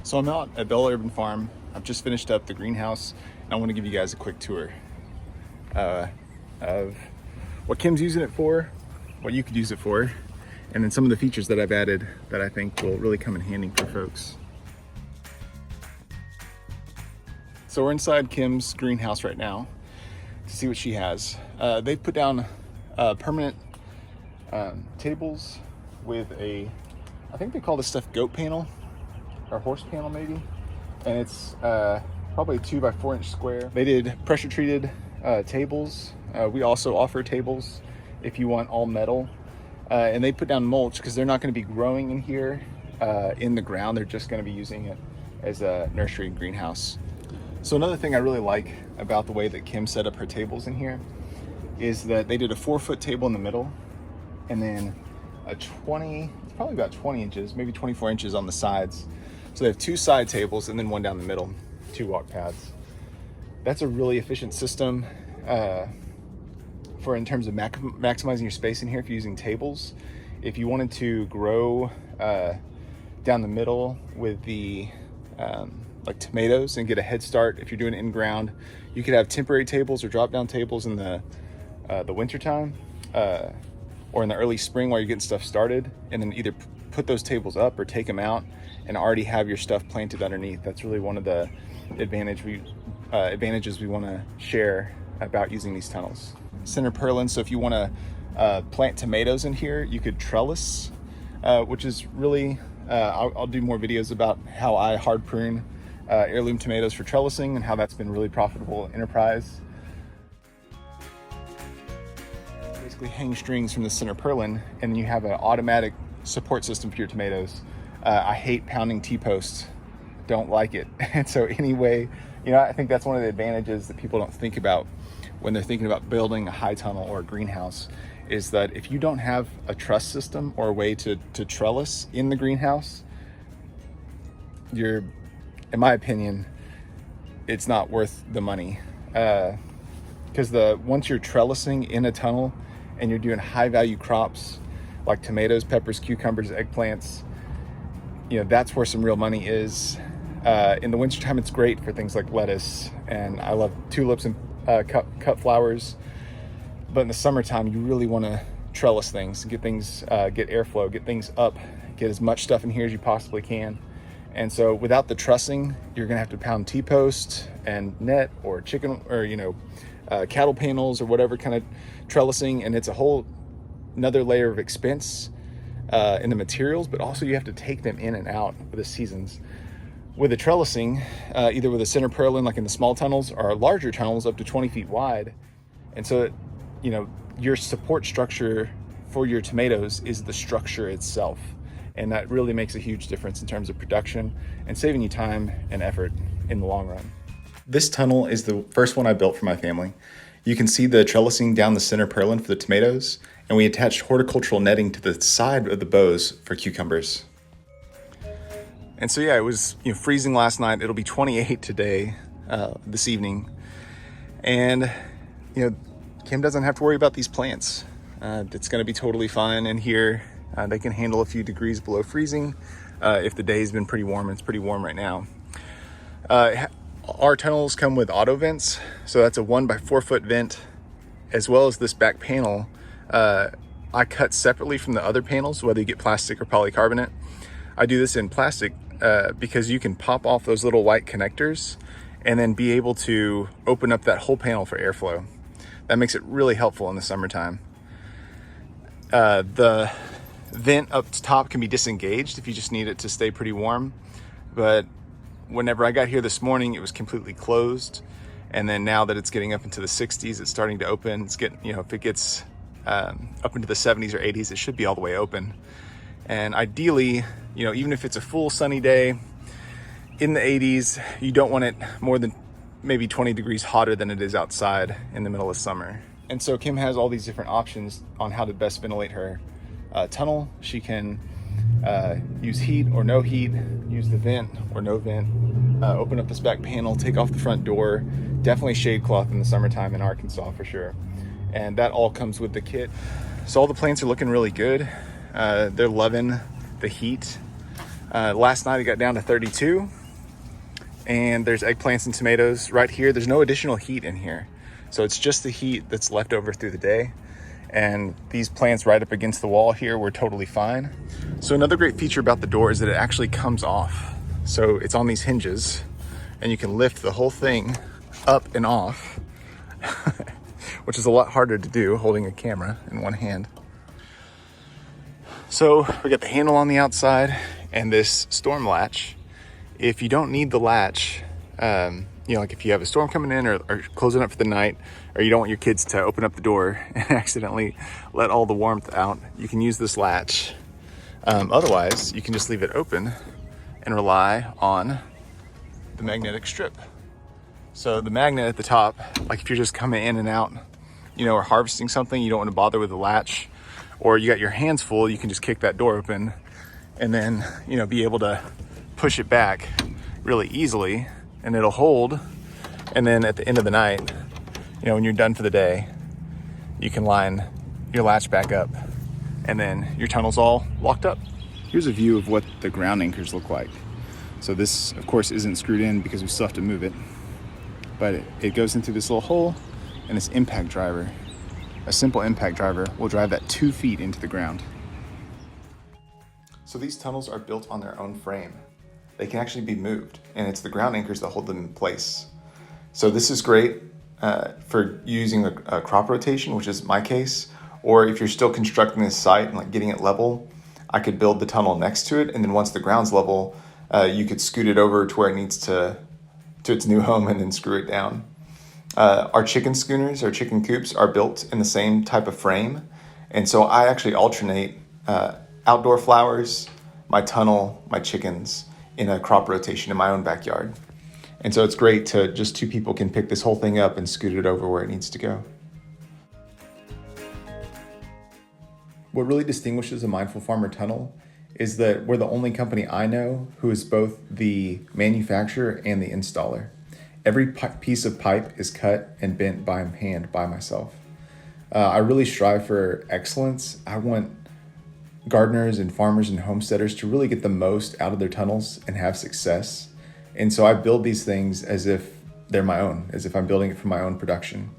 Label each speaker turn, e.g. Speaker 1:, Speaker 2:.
Speaker 1: So I'm out at Bella Urban Farm. I've just finished up the greenhouse, and I want to give you guys a quick tour of what Kim's using it for, what you could use it for, and then some of the features that I've added that I think will really come in handy for folks. So we're inside Kim's greenhouse right now to see what she has. They've put down permanent tables with I think they call this stuff goat panel or horse panel maybe, and it's probably a 2 by 4 inch square. They did pressure treated tables. We also offer tables if you want all metal, and they put down mulch because they're not going to be growing in here in the ground. They're just going to be using it as a nursery and greenhouse. So another thing I really like about the way that Kim set up her tables in here is that they did a 4-foot table in the middle, and then it's probably about 20 inches, maybe 24 inches on the sides. So they have 2 side tables and then one down the middle, 2 walk pads. That's a really efficient system for in terms of maximizing your space in here if you're using tables. If you wanted to grow down the middle with the like tomatoes and get a head start, if you're doing it in ground, you could have temporary tables or drop down tables in the winter time or in the early spring while you're getting stuff started, and then either put those tables up or take them out and already have your stuff planted underneath. That's really one of the advantages we want to share about using these tunnels. Center purlin, so if you want to plant tomatoes in here, you could trellis, which is really, I'll do more videos about how I hard prune heirloom tomatoes for trellising and how that's been really profitable enterprise. Basically hang strings from the center purlin, and then you have an automatic support system for your tomatoes. I hate pounding T-posts, don't like it. And so anyway, I think that's one of the advantages that people don't think about when they're thinking about building a high tunnel or a greenhouse, is that if you don't have a truss system or a way to trellis in the greenhouse, in my opinion, it's not worth the money. Because once you're trellising in a tunnel and you're doing high value crops like tomatoes, peppers, cucumbers, eggplants, that's where some real money is. In the wintertime, it's great for things like lettuce, and I love tulips and cut flowers. But in the summertime, you really want to trellis things, get airflow, get things up, get as much stuff in here as you possibly can. And so without the trussing, you're gonna have to pound T-post and net or chicken or cattle panels or whatever kind of trellising, and it's a whole another layer of expense in the materials, but also you have to take them in and out for the seasons. With the trellising, either with a center purlin like in the small tunnels or larger tunnels up to 20 feet wide, and so your support structure for your tomatoes is the structure itself, and that really makes a huge difference in terms of production and saving you time and effort in the long run. This tunnel is the first one I built for my family. You can see the trellising down the center purlin for the tomatoes, and we attached horticultural netting to the side of the bows for cucumbers. And so it was freezing last night. It'll be 28 today, this evening, and Kim doesn't have to worry about these plants. It's going to be totally fine in here. They can handle a few degrees below freezing if the day's been pretty warm, and it's pretty warm right now. Our tunnels come with auto vents, so that's a 1 by 4 foot vent, as well as this back panel. I cut separately from the other panels, whether you get plastic or polycarbonate. I do this in plastic because you can pop off those little white connectors and then be able to open up that whole panel for airflow. That makes it really helpful in the summertime. The vent up top can be disengaged if you just need it to stay pretty warm, but whenever I got here this morning, it was completely closed. And then now that it's getting up into the 60s, it's starting to open. It's getting, if it gets up into the 70s or 80s, it should be all the way open. And ideally, even if it's a full sunny day in the 80s, you don't want it more than maybe 20 degrees hotter than it is outside in the middle of summer. And so Kim has all these different options on how to best ventilate her tunnel. She can use heat or no heat, use the vent or no vent, open up this back panel, take off the front door. Definitely shade cloth in the summertime in Arkansas for sure. And that all comes with the kit. So all the plants are looking really good. They're loving the heat. Last night it got down to 32. and there's eggplants and tomatoes right here. There's no additional heat in here. So it's just the heat that's left over through the day. And these plants right up against the wall here were totally fine. So another great feature about the door is that it actually comes off. So it's on these hinges and you can lift the whole thing up and off, which is a lot harder to do holding a camera in one hand. So we got the handle on the outside and this storm latch. If you don't need the latch, like if you have a storm coming in or closing up for the night, or you don't want your kids to open up the door and accidentally let all the warmth out, you can use this latch. Otherwise, you can just leave it open and rely on the magnetic strip. So the magnet at the top, like if you're just coming in and out, or harvesting something, you don't want to bother with the latch, or you got your hands full, you can just kick that door open and then, be able to push it back really easily and it'll hold. And then at the end of the night, when you're done for the day, you can line your latch back up and then your tunnel's all locked up. Here's a view of what the ground anchors look like. So this, of course, isn't screwed in because we still have to move it, but it goes into this little hole, and this impact driver, a simple impact driver, will drive that 2 feet into the ground. So these tunnels are built on their own frame. They can actually be moved, and it's the ground anchors that hold them in place. So this is great for using a crop rotation, which is my case, or if you're still constructing this site and getting it level, I could build the tunnel next to it, and then once the ground's level, you could scoot it over to where it needs to its new home and then screw it down. Our chicken schooners, our chicken coops, are built in the same type of frame, and so I actually alternate outdoor flowers, my tunnel, my chickens in a crop rotation in my own backyard. And so it's great to just 2 people can pick this whole thing up and scoot it over where it needs to go. What really distinguishes a Mindful Farmer tunnel is that we're the only company I know who is both the manufacturer and the installer. Every piece of pipe is cut and bent by hand by myself. I really strive for excellence. I want gardeners and farmers and homesteaders to really get the most out of their tunnels and have success. And so I build these things as if they're my own, as if I'm building it for my own production.